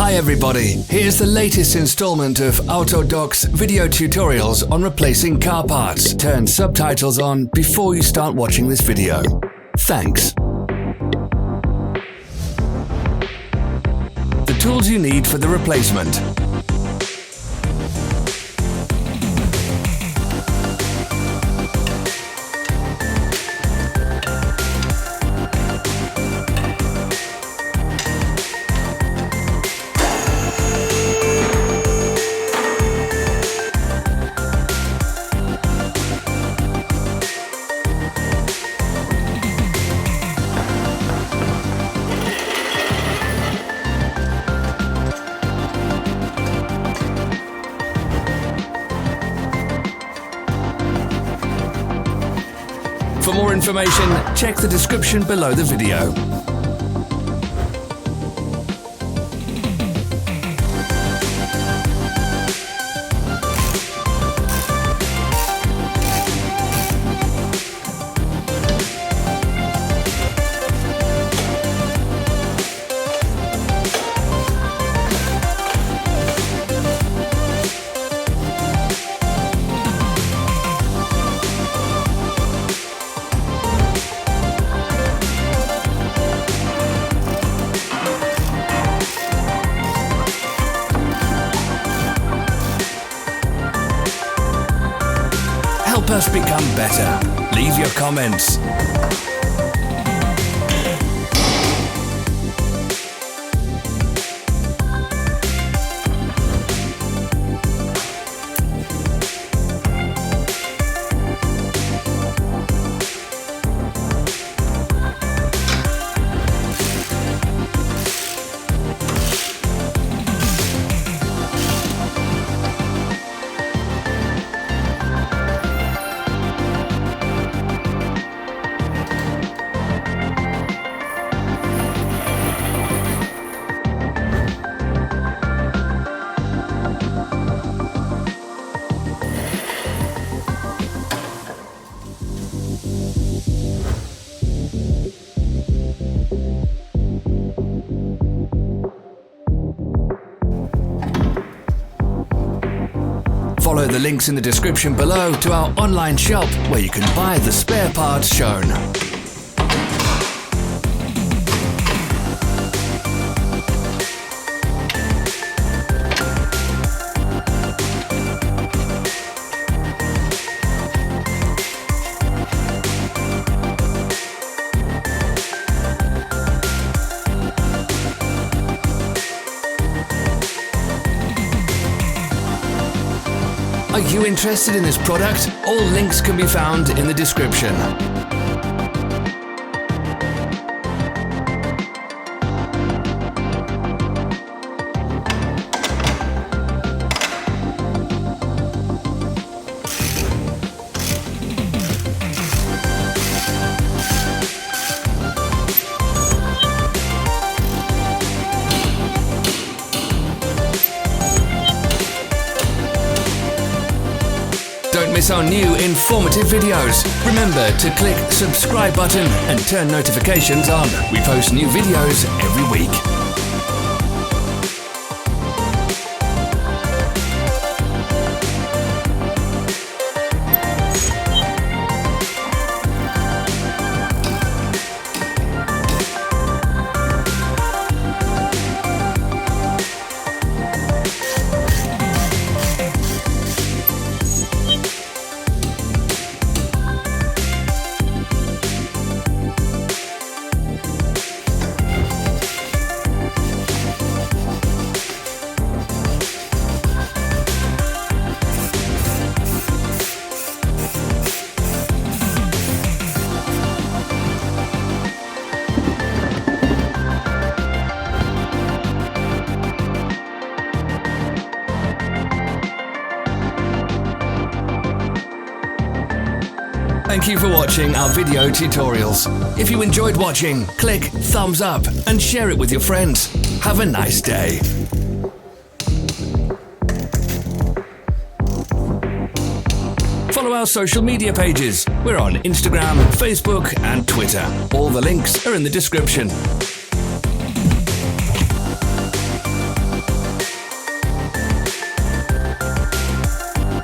Hi everybody, here's the latest installment of Autodoc's video tutorials on replacing car parts. Turn subtitles on before you start watching this video. Thanks. The tools you need for the replacement. For more information, check the description below the video. Help us become better. Leave your comments. Follow the links in the description below to our online shop where you can buy the spare parts shown. Are you interested in this product? All links can be found in the description. Don't miss our new informative videos. Remember to click subscribe button and turn notifications on. We post new videos every week. Thank you for watching our video tutorials. If you enjoyed watching, click thumbs up and share it with your friends. Have a nice day. Follow our social media pages. We're on Instagram, Facebook and Twitter. All the links are in the description.